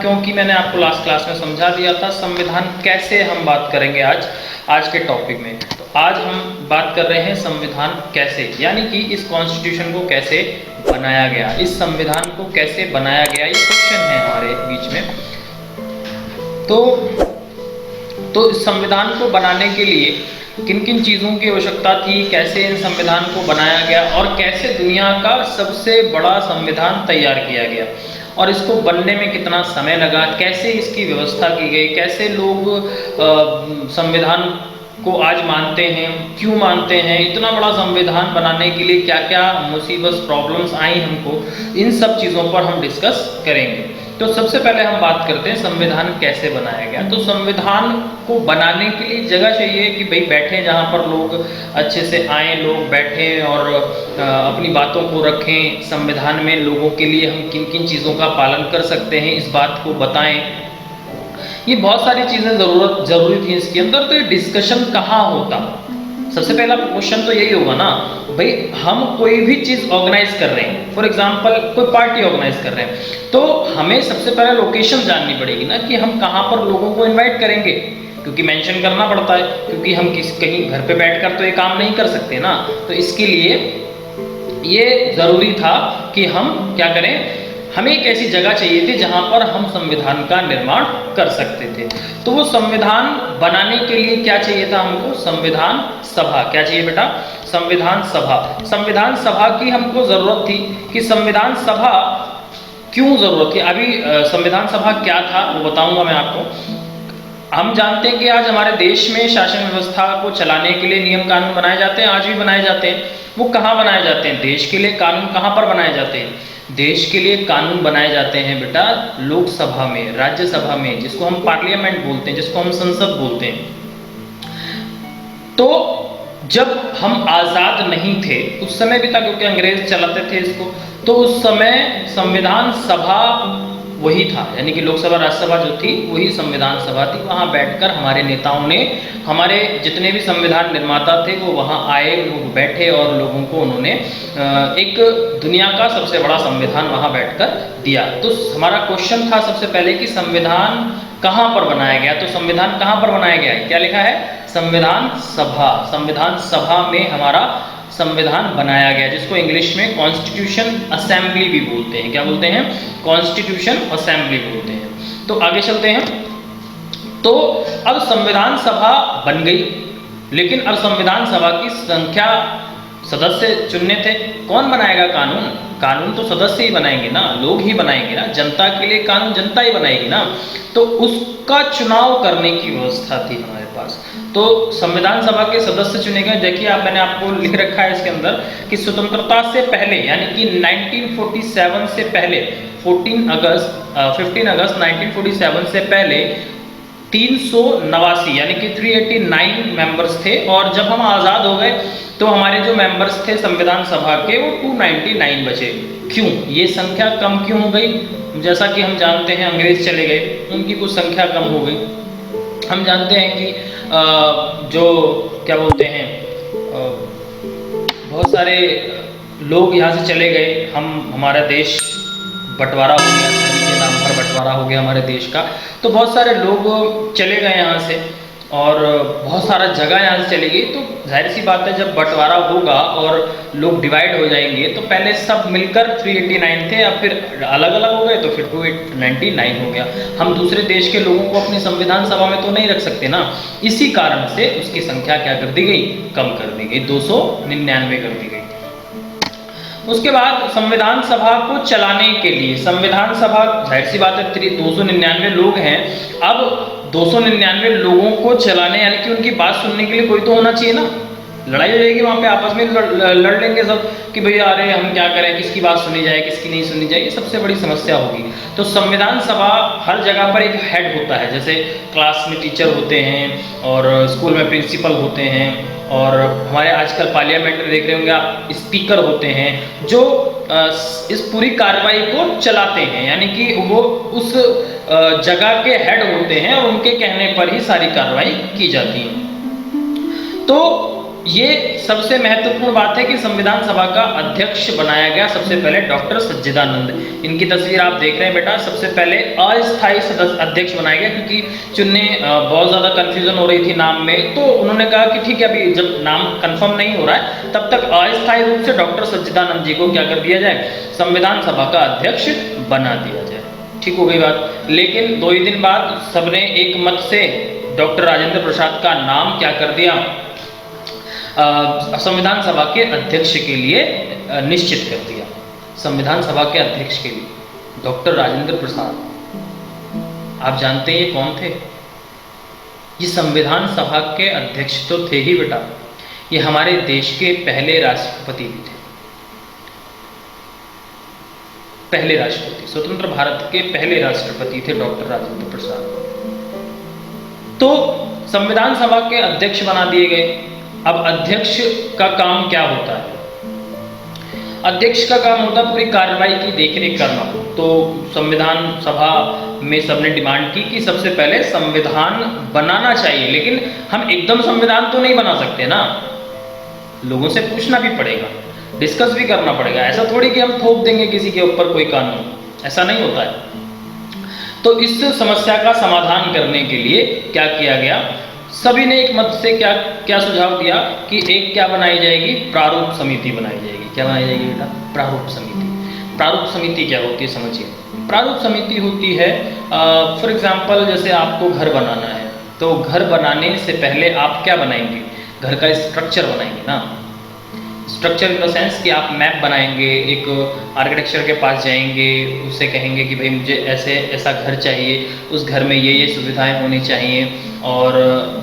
क्योंकि मैंने आपको लास्ट क्लास में समझा दिया था संविधान कैसे हम बात करेंगे आज के टॉपिक में। तो आज हम बात कर रहे हैं संविधान कैसे, यानी कि इस कॉन्स्टिट्यूशन को कैसे बनाया गया, इस संविधान को कैसे बनाया गया, ये क्वेश्चन है हमारे बीच में। तो इस संविधान को बनाने के लिए किन किन चीज़ों की आवश्यकता थी, कैसे इन संविधान को बनाया गया और कैसे दुनिया का सबसे बड़ा संविधान तैयार किया गया और इसको बनने में कितना समय लगा, कैसे इसकी व्यवस्था की गई, कैसे लोग संविधान को आज मानते हैं, क्यों मानते हैं, इतना बड़ा संविधान बनाने के लिए क्या क्या मुसीबत प्रॉब्लम्स आई हमको, इन सब चीज़ों पर हम डिस्कस करेंगे। तो सबसे पहले हम बात करते हैं संविधान कैसे बनाया गया। तो संविधान को बनाने के लिए जगह चाहिए कि भाई बैठे, जहाँ पर लोग अच्छे से आए, लोग बैठें और अपनी बातों को रखें। संविधान में लोगों के लिए हम किन किन चीज़ों का पालन कर सकते हैं इस बात को बताएं। ये बहुत सारी चीज़ें जरूरी थी इसके अंदर। तो ये डिस्कशन कहाँ होता, सबसे पहला क्वेश्चन तो यही होगा ना भाई, हम कोई भी चीज़ ऑर्गेनाइज कर रहे हैं, फॉर एग्जांपल कोई पार्टी ऑर्गेनाइज कर रहे हैं, तो हमें सबसे पहले लोकेशन जाननी पड़ेगी ना कि हम कहाँ पर लोगों को इनवाइट करेंगे, क्योंकि मेंशन करना पड़ता है, क्योंकि हम कहीं घर पे बैठकर तो ये काम नहीं कर सकते ना। तो इसके लिए ये ज़रूरी था कि हम क्या करें, हमें एक ऐसी जगह चाहिए थी जहां पर हम संविधान का निर्माण कर सकते थे। तो वो संविधान बनाने के लिए क्या चाहिए था हमको, संविधान सभा। क्या चाहिए बेटा, संविधान सभा। संविधान सभा की हमको जरूरत थी कि संविधान सभा क्यों जरूरत थी। अभी संविधान सभा क्या था वो बताऊंगा मैं आपको। हम जानते हैं कि आज हमारे देश में शासन व्यवस्था को चलाने के लिए नियम कानून बनाए जाते हैं, आज भी बनाए जाते हैं। वो कहाँ बनाए जाते हैं, देश के लिए कानून कहाँ पर बनाए जाते हैं, देश के लिए कानून बनाए जाते हैं बेटा लोकसभा में, राज्यसभा में, जिसको हम पार्लियामेंट बोलते हैं, जिसको हम संसद बोलते हैं। तो जब हम आज़ाद नहीं थे उस समय भी था, क्योंकि अंग्रेज चलाते थे इसको, तो उस समय संविधान सभा वही था, यानी कि लोकसभा राज्यसभा जो थी वही संविधान सभा थी। वहाँ बैठकर हमारे नेताओं ने, हमारे जितने भी संविधान निर्माता थे वो वहाँ आए, लोग बैठे और लोगों को उन्होंने एक दुनिया का सबसे बड़ा संविधान वहाँ बैठकर दिया। तो हमारा क्वेश्चन था सबसे पहले कि संविधान कहाँ पर बनाया गया। तो संविधान कहाँ पर बनाया गया है, क्या लिखा है, संविधान सभा। संविधान सभा में हमारा संविधान बनाया गया, जिसको इंग्लिश में कॉन्स्टिट्यूशन असेंबली भी बोलते हैं। क्या बोलते हैं, कॉन्स्टिट्यूशन असेंबली बोलते हैं। तो आगे चलते हैं। तो अब संविधान सभा बन गई, लेकिन अब संविधान सभा की संख्या, सदस्य चुनने थे, कौन बनाएगा कानून, कानून तो सदस्य ही बनाएंगे ना, लोग ही बनाएंगे ना, जनता के लिए कानून जनता ही बनाएगी ना। तो उसका चुनाव करने की व्यवस्था थी हमारे पास। तो संविधान सभा के सदस्य चुने गए। देखिए आप, मैंने आपको लिख रखा है इसके अंदर कि स्वतंत्रता से पहले, यानी कि 1947 से पहले, 15 अगस्त 1947 से पहले 389 यानी कि 389 मेंबर्स थे, और जब हम आज़ाद हो गए तो हमारे जो मेंबर्स थे संविधान सभा के वो 299 बचे। क्यों, ये संख्या कम क्यों हो गई, जैसा कि हम जानते हैं अंग्रेज चले गए, उनकी कुछ संख्या कम हो गई। हम जानते हैं कि जो क्या बोलते हैं, बहुत सारे लोग यहाँ से चले गए, हमारा देश बंटवारा हो गया, धर्म के नाम पर बंटवारा हो गया हमारे देश का। तो बहुत सारे लोग चले गए यहाँ से और बहुत सारा जगह यहाँ से चली गई। तो जाहिर सी बात है, जब बंटवारा होगा और लोग डिवाइड हो जाएंगे, तो पहले सब मिलकर 389 थे, अब फिर अलग अलग हो गए तो फिर 299 हो गया। हम दूसरे देश के लोगों को अपनी संविधान सभा में तो नहीं रख सकते ना, इसी कारण से उसकी संख्या क्या कर दी गई, कम कर दी गई, 299 कर दी गई। उसके बाद संविधान सभा को चलाने के लिए, संविधान सभा जाहिर सी बात है 299 लोग हैं, अब 299 लोगों को चलाने, यानी कि उनकी बात सुनने के लिए कोई तो होना चाहिए ना। लड़ाई हो जाएगी वहाँ पे, आपस में लड़ लेंगे सब कि भैया अरे हम क्या करें, किसकी बात सुनी जाए, किसकी नहीं सुनी जाए, ये सबसे बड़ी समस्या होगी। तो संविधान सभा हर जगह पर एक हेड होता है, जैसे क्लास में टीचर होते हैं और स्कूल में प्रिंसिपल होते हैं, और हमारे आजकल पार्लियामेंट में देख रहे होंगे आप, स्पीकर होते हैं जो इस पूरी कार्रवाई को चलाते हैं, यानी कि वो उस जगह के हेड होते हैं और उनके कहने पर ही सारी कार्रवाई की जाती है। तो ये सबसे महत्वपूर्ण बात है कि संविधान सभा का अध्यक्ष बनाया गया सबसे पहले डॉक्टर सच्चिदानंद। इनकी तस्वीर आप देख रहे हैं बेटा। सबसे पहले अस्थायी अध्यक्ष बनाया गया, क्योंकि चुनने बहुत ज़्यादा कंफ्यूजन हो रही थी नाम में, तो उन्होंने कहा कि ठीक है, अभी जब नाम कंफर्म नहीं हो रहा है तब तक अस्थायी रूप से डॉक्टर सच्चिदानंद जी को क्या कर दिया जाए, संविधान सभा का अध्यक्ष बना दिया जाए। ठीक हो गई बात। लेकिन 2 ही दिन बाद सबने एक मत से डॉक्टर राजेंद्र प्रसाद का नाम क्या कर दिया, संविधान सभा के अध्यक्ष के लिए निश्चित कर दिया। संविधान सभा के अध्यक्ष के लिए डॉक्टर राजेंद्र प्रसाद, आप जानते हैं ये कौन थे? ये संविधान सभा के अध्यक्ष तो थे ही बेटा, ये हमारे देश के पहले राष्ट्रपति भी थे। पहले राष्ट्रपति, स्वतंत्र भारत के पहले राष्ट्रपति थे डॉक्टर राजेंद्र प्रसाद। तो संविधान सभा के अध्यक्ष बना दिए गए। अब अध्यक्ष का काम क्या होता है? अध्यक्ष का काम होता है पूरी कार्रवाई की देखरेख करना। तो संविधान सभा में सबने डिमांड की कि सबसे पहले संविधान बनाना चाहिए, लेकिन हम एकदम संविधान तो नहीं बना सकते ना, लोगों से पूछना भी पड़ेगा, डिस्कस भी करना पड़ेगा। ऐसा थोड़ी कि हम थोप देंगे किसी के ऊपर कोई कानून, ऐसा नहीं होता है। तो इस समस्या का समाधान करने के लिए क्या किया गया, सभी ने एक मत से क्या सुझाव दिया कि एक क्या बनाई जाएगी, प्रारूप समिति बनाई जाएगी। क्या बनाई जाएगी बेटा? प्रारूप समिति। प्रारूप समिति क्या होती है समझिए। प्रारूप समिति होती है फॉर एग्जाम्पल, जैसे आपको घर बनाना है, तो घर बनाने से पहले आप क्या बनाएंगे, घर का स्ट्रक्चर बनाएंगे ना। स्ट्रक्चर इन द सेंस कि आप मैप बनाएंगे, एक आर्किटेक्चर के पास जाएंगे, उससे कहेंगे कि भाई मुझे ऐसा घर चाहिए, उस घर में ये सुविधाएं होनी चाहिए, और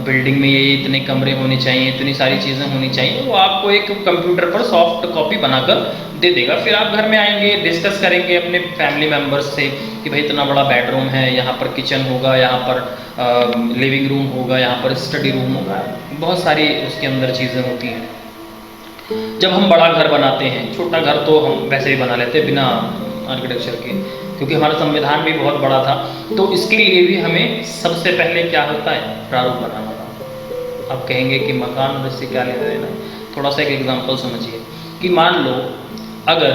बिल्डिंग में ये इतने कमरे होने चाहिए, इतनी सारी चीज़ें होनी चाहिए। वो आपको एक कंप्यूटर पर सॉफ्ट कॉपी बनाकर दे देगा। फिर आप घर में आएंगे, डिस्कस करेंगे अपने फैमिली मेम्बर्स से कि भाई इतना बड़ा बेडरूम है, यहाँ पर किचन होगा, यहाँ पर लिविंग रूम होगा, यहाँ पर स्टडी रूम होगा, बहुत सारी उसके अंदर चीज़ें होती हैं। जब हम बड़ा घर बनाते हैं, छोटा घर तो हम वैसे ही बना लेते हैं बिना आर्किटेक्चर के, क्योंकि हमारा संविधान भी बहुत बड़ा था। तो इसके लिए भी हमें सबसे पहले क्या होता है, प्रारूप बनाना था। अब कहेंगे कि मकान और इससे क्या लेना देना। थोड़ा सा एक एग्जांपल समझिए कि मान लो अगर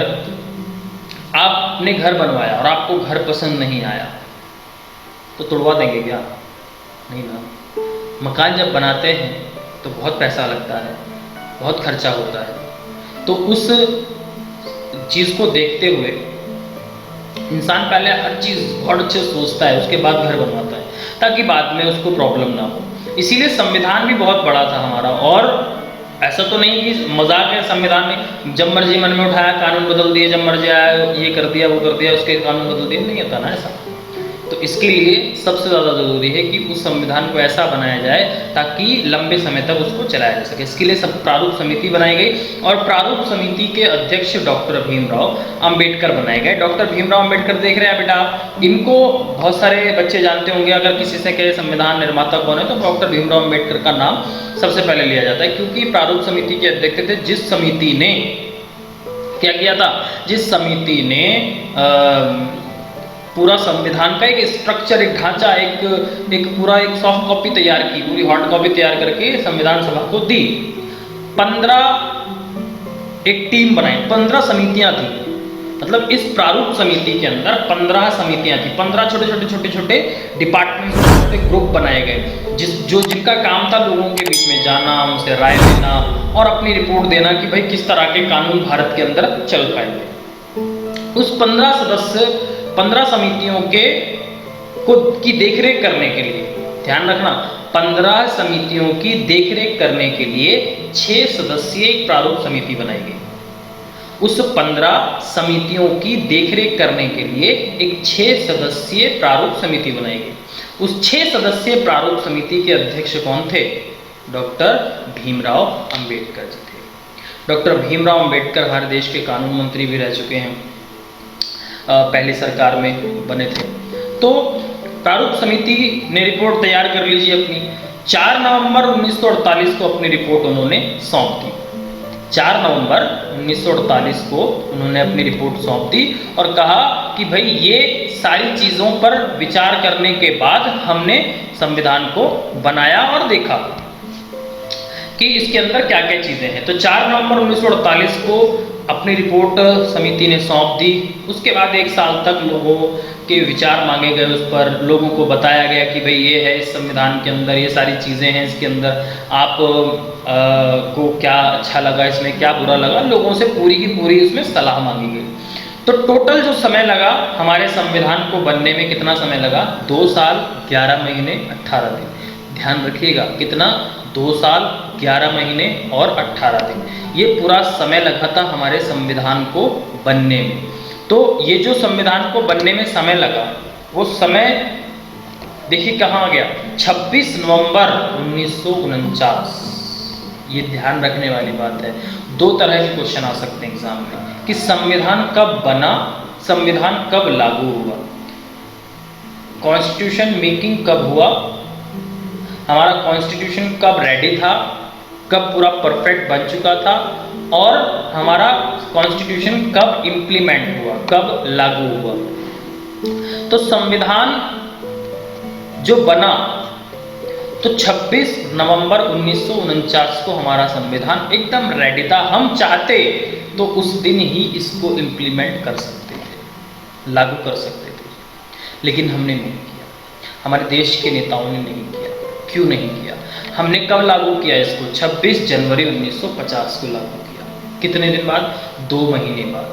आपने घर बनवाया और आपको घर पसंद नहीं आया, तो तुड़वा देंगे क्या? नहीं ना। मकान जब बनाते हैं तो बहुत पैसा लगता है, बहुत खर्चा होता है। तो उस चीज़ को देखते हुए इंसान पहले हर चीज़ बहुत अच्छे सोचता है, उसके बाद घर बनवाता है, ताकि बाद में उसको प्रॉब्लम ना हो। इसीलिए संविधान भी बहुत बड़ा था हमारा। और ऐसा तो नहीं कि मजाक है संविधान में, जब मर्जी मन में उठाया कानून बदल दिए, जब मर्जी आया ये कर दिया वो कर दिया, उसके कानून बदल दिए, नहीं होता ना ऐसा। तो इसके लिए सबसे ज़्यादा ज़रूरी है कि उस संविधान को ऐसा बनाया जाए ताकि लंबे समय तक उसको चलाया जा सके। इसके लिए सब प्रारूप समिति बनाई गई, और प्रारूप समिति के अध्यक्ष डॉक्टर भीमराव अंबेडकर बनाए गए। डॉक्टर भीमराव अंबेडकर देख रहे हैं बेटा आप, इनको बहुत सारे बच्चे जानते होंगे। अगर किसी से कहे संविधान निर्माता कौन है, तो डॉक्टर भीमराव अंबेडकर का नाम सबसे पहले लिया जाता है, क्योंकि प्रारूप समिति के अध्यक्ष थे। जिस समिति ने क्या किया था, जिस समिति ने पूरा संविधान का एक स्ट्रक्चर, एक ढांचा, एक पूरा एक सॉफ्ट कॉपी तैयार की, पूरी हार्ड कॉपी तैयार करके संविधान सभा को दी। 15 एक टीम बनाई, 15 समितियां थी। मतलब इस प्रारूप समिति के अंदर 15 समितियां थी, 15 छोटे डिपार्टमेंट, छोटे ग्रुप बनाए गए, जिनका काम था लोगों के बीच में जाना, उनसे राय लेना और अपनी रिपोर्ट देना कि भाई किस तरह के कानून भारत के अंदर चल पाएंगे। उस 15 समितियों की देखरेख करने के लिए, ध्यान रखना, 15 समितियों की देखरेख करने के लिए 6 सदस्यीय प्रारूप समिति बनाई गई। उस 15 समितियों की देखरेख करने के लिए एक 6 सदस्यीय प्रारूप समिति बनाई गई। उस 6 सदस्यीय प्रारूप समिति के अध्यक्ष कौन थे? डॉक्टर भीमराव अंबेडकर जी थे। डॉक्टर भीमराव अंबेडकर हमारे देश के कानून मंत्री भी रह चुके हैं, पहली सरकार में बने थे। तो प्रारूप समिति ने रिपोर्ट तैयार कर लीजिए अपनी। 4 नवंबर 1948 को अपनी रिपोर्ट उन्होंने सौंप दी। 4 नवंबर 1948 को उन्होंने अपनी रिपोर्ट सौंप दी और कहा कि भाई ये सारी चीज़ों पर विचार करने के बाद हमने संविधान को बनाया और देखा कि इसके अंदर क्या क्या चीज़ें हैं। तो 4 नवंबर 1948 को अपनी रिपोर्ट समिति ने सौंप दी। उसके बाद 1 साल तक लोगों के विचार मांगे गए, उस पर लोगों को बताया गया कि भाई ये है इस संविधान के अंदर, ये सारी चीज़ें हैं इसके अंदर, आप को क्या अच्छा लगा, इसमें क्या बुरा लगा, लोगों से पूरी की पूरी इसमें सलाह मांगी गई। तो टोटल जो समय लगा हमारे संविधान को बनने में, कितना समय लगा? 2 साल 11 महीने 18 दिन। ध्यान रखिएगा, कितना? 2 साल 11 महीने और 18 दिन, ये पूरा समय लगा था हमारे संविधान को बनने में। तो ये जो संविधान को बनने में समय लगा, वो समय देखिए कहाँ आ गया? 26 नवंबर 1949। ये ध्यान रखने वाली बात है। 2 तरह के क्वेश्चन आ सकते हैं एग्जाम में कि संविधान कब बना, संविधान कब लागू हुआ, कॉन्स्टिट्यूशन मेकिंग कब हुआ, हमारा कॉन्स्टिट्यूशन कब रेडी था, कब पूरा परफेक्ट बन चुका था, और हमारा कॉन्स्टिट्यूशन कब इंप्लीमेंट हुआ, कब लागू हुआ। तो संविधान जो बना, तो 26 नवंबर 1949 को हमारा संविधान एकदम रेडी था। हम चाहते तो उस दिन ही इसको इंप्लीमेंट कर सकते थे, लागू कर सकते थे, लेकिन हमने नहीं किया, हमारे देश के नेताओं ने नहीं किया। क्यों नहीं किया? हमने कब लागू किया इसको? 26 जनवरी 1950 को लागू किया। कितने दिन बाद? 2 महीने बाद।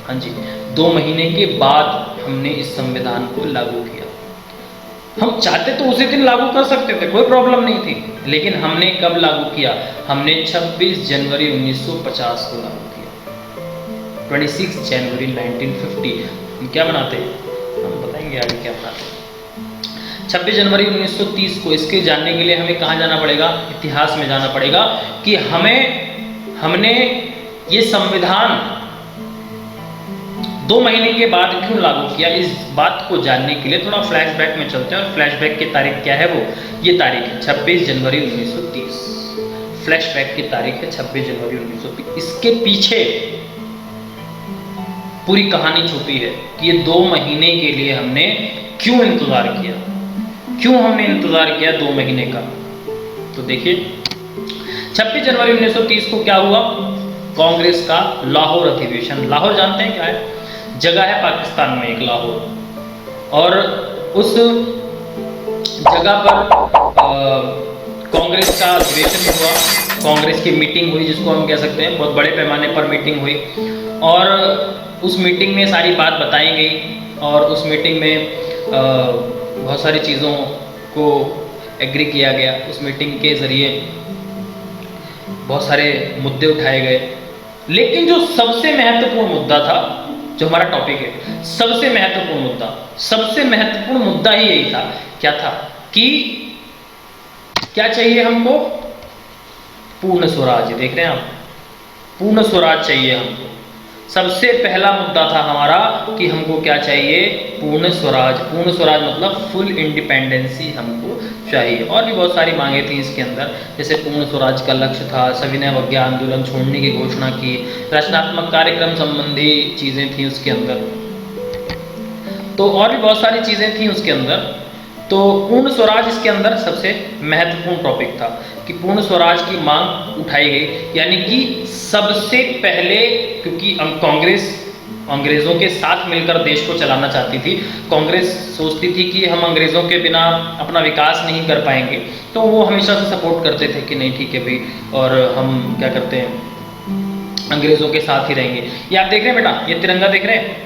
हाँ जी, 2 महीने के बाद हमने इस संविधान को लागू किया। हम चाहते तो उसी दिन लागू कर सकते थे, कोई प्रॉब्लम नहीं थी, लेकिन हमने कब लागू किया? हमने 26 जनवरी 1950 को लागू किया। 26 जनवरी 1950 हम क्या बनाते हैं, हम बताएंगे आगे क्या बनाते हैं। 26 जनवरी 1930 को, इसके जानने के लिए हमें कहाँ जाना पड़ेगा? इतिहास में जाना पड़ेगा कि हमने ये संविधान 2 महीने के बाद क्यों लागू किया। इस बात को जानने के लिए थोड़ा फ्लैशबैक में चलते हैं, और फ्लैशबैक की तारीख क्या है? वो ये तारीख है 26 जनवरी 1930। फ्लैशबैक की तारीख है 26 जनवरी 1930। इसके पीछे पूरी कहानी छुपी है कि ये 2 महीने के लिए हमने क्यों इंतजार किया, क्यों हमने इंतजार किया 2 महीने का। तो देखिए 26 जनवरी 1930 को क्या हुआ? कांग्रेस का लाहौर अधिवेशन। लाहौर जानते हैं क्या है? जगह है पाकिस्तान में एक लाहौर, और उस जगह पर कांग्रेस का अधिवेशन हुआ, कांग्रेस की मीटिंग हुई, जिसको हम कह सकते हैं बहुत बड़े पैमाने पर मीटिंग हुई। और उस मीटिंग में सारी बात बताई गई, और उस मीटिंग में बहुत सारी चीज़ों को एग्री किया गया। उस मीटिंग के ज़रिए बहुत सारे मुद्दे उठाए गए, लेकिन जो सबसे महत्वपूर्ण मुद्दा था, जो हमारा टॉपिक है, सबसे महत्वपूर्ण मुद्दा ही यही था। क्या था? कि क्या चाहिए हमको? पूर्ण स्वराज। देख रहे हैं आप, पूर्ण स्वराज चाहिए हमको। सबसे पहला मुद्दा था हमारा कि हमको क्या चाहिए? पूर्ण स्वराज। पूर्ण स्वराज मतलब फुल इंडिपेंडेंसी हमको चाहिए। और भी बहुत सारी मांगे थी इसके अंदर, जैसे पूर्ण स्वराज का लक्ष्य था, सविनय अवज्ञा आंदोलन छोड़ने की घोषणा की, रचनात्मक कार्यक्रम संबंधी चीज़ें थी उसके अंदर, तो और भी बहुत सारी चीज़ें थी उसके अंदर। तो पूर्ण स्वराज इसके अंदर सबसे महत्वपूर्ण टॉपिक था कि पूर्ण स्वराज की मांग उठाई गई, यानी कि सबसे पहले, क्योंकि कांग्रेस अंग्रेज़ों के साथ मिलकर देश को चलाना चाहती थी। कांग्रेस सोचती थी कि हम अंग्रेज़ों के बिना अपना विकास नहीं कर पाएंगे, तो वो हमेशा से सपोर्ट करते थे कि नहीं ठीक है भाई, और हम क्या करते हैं, अंग्रेज़ों के साथ ही रहेंगे। ये आप देख रहे हैं बेटा, ये तिरंगा देख रहे हैं,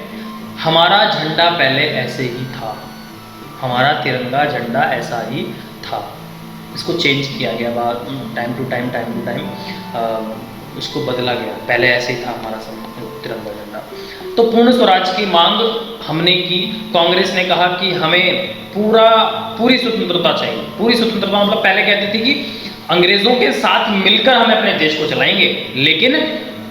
हमारा झंडा पहले ऐसे ही था, हमारा तिरंगा झंडा ऐसा ही था। इसको चेंज किया गया बाद टाइम टू टाइम उसको बदला गया, पहले ऐसे ही था हमारा तिरंगा झंडा। तो पूर्ण स्वराज की मांग हमने की। कांग्रेस ने कहा कि हमें पूरी स्वतंत्रता चाहिए। पूरी स्वतंत्रता मतलब पहले कहती थी कि अंग्रेजों के साथ मिलकर हम अपने देश को चलाएंगे, लेकिन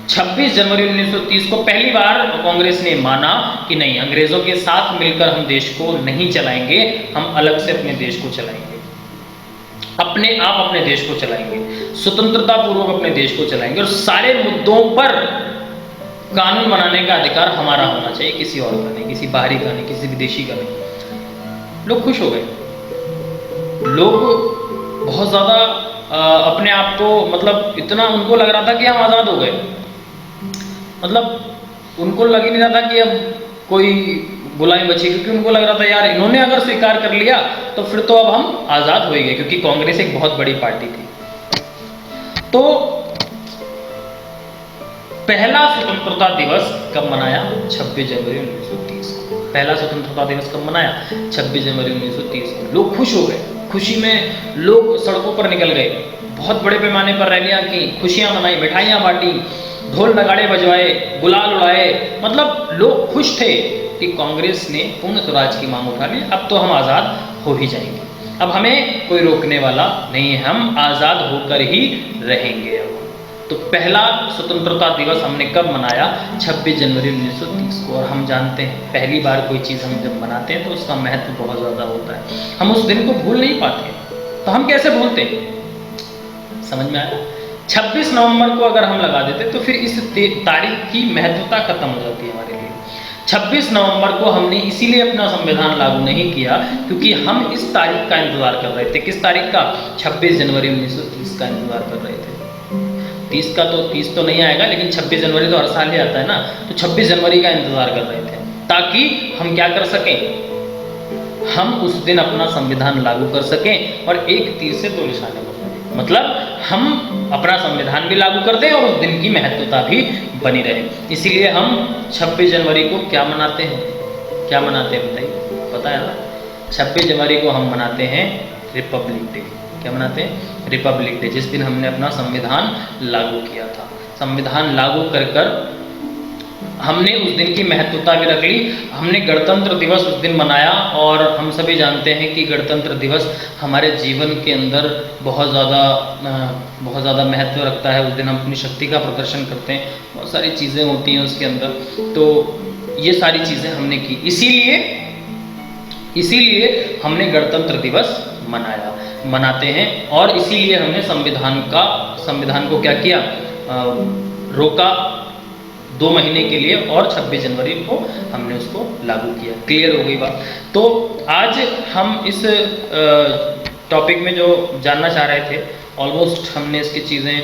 26 जनवरी 1930 को पहली बार कांग्रेस ने माना कि नहीं, अंग्रेजों के साथ मिलकर हम देश को नहीं चलाएंगे, हम अलग से अपने देश को चलाएंगे, अपने आप अपने देश को चलाएंगे, स्वतंत्रता पूर्वक अपने देश को चलाएंगे, और सारे मुद्दों पर कानून बनाने का अधिकार हमारा होना चाहिए, किसी और का नहीं, किसी बाहरी का नहीं, किसी विदेशी का नहीं। लोग खुश हो गए, लोग बहुत ज़्यादा अपने आप को, मतलब इतना उनको लग रहा था कि हम आज़ाद हो गए, मतलब उनको लग ही नहीं रहा था कि अब कोई गुलामी बची, क्योंकि उनको लग रहा था यार इन्होंने अगर स्वीकार कर लिया तो फिर तो अब हम आज़ाद हो ही गए, क्योंकि कांग्रेस एक बहुत बड़ी पार्टी थी। तो पहला स्वतंत्रता दिवस कब मनाया? 26 जनवरी 1930 को। पहला स्वतंत्रता दिवस कब मनाया? 26 जनवरी 1930 को। लोग खुश हो गए, खुशी में लोग सड़कों पर निकल गए, बहुत बड़े पैमाने पर रैलियां की, खुशियां मनाई, मिठाइयां बांटी, ढोल नगाड़े बजवाए, गुलाल उड़ाए, मतलब लोग खुश थे कि कांग्रेस ने पूर्ण स्वराज की मांग उठा ली, अब तो हम आज़ाद हो ही जाएंगे, अब हमें कोई रोकने वाला नहीं है, हम आज़ाद होकर ही रहेंगे। अब तो पहला स्वतंत्रता दिवस हमने कब मनाया? 26 जनवरी 1930 को। और हम जानते हैं पहली बार कोई चीज़ हम जब मनाते हैं तो उसका महत्व बहुत ज़्यादा होता है, हम उस दिन को भूल नहीं पाते। तो हम कैसे भूलते हैं? समझ में आया? 26 नवंबर को अगर हम लगा देते तो फिर इस तारीख की महत्वता खत्म हो जाती है हमारे लिए। 26 नवंबर को हमने इसीलिए अपना संविधान लागू नहीं किया क्योंकि हम इस तारीख का इंतजार कर रहे थे। किस तारीख का? 26 जनवरी 1930 का इंतजार कर रहे थे। 30 तो नहीं आएगा, लेकिन 26 जनवरी तो हर साल ही आता है ना, तो 26 जनवरी का इंतजार कर रहे थे ताकि हम क्या कर सकें, हम उस दिन अपना संविधान लागू कर सकें और एक तीर से दो निशाने कर सकें, मतलब हम अपना संविधान भी लागू कर दें और उस दिन की महत्वता भी बनी रहे। इसीलिए हम 26 जनवरी को क्या मनाते हैं? क्या मनाते हैं बताइए, पता है ना? 26 जनवरी को हम मनाते हैं रिपब्लिक डे। क्या मनाते हैं? रिपब्लिक डे, जिस दिन हमने अपना संविधान लागू किया था। संविधान लागू कर कर हमने उस दिन की महत्वता भी रख ली। हमने गणतंत्र दिवस उस दिन मनाया और हम सभी जानते हैं कि गणतंत्र दिवस हमारे जीवन के अंदर बहुत ज़्यादा महत्व रखता है। उस दिन हम अपनी शक्ति का प्रदर्शन करते हैं, बहुत सारी चीज़ें होती हैं उसके अंदर, तो ये सारी चीज़ें हमने की। इसीलिए हमने गणतंत्र दिवस मनाते हैं और इसीलिए हमने संविधान को क्या किया, रोका 2 महीने के लिए और 26 जनवरी को हमने उसको लागू किया। क्लियर हो गई बात? तो आज हम इस टॉपिक में जो जानना चाह रहे थे ऑलमोस्ट हमने इसकी चीज़ें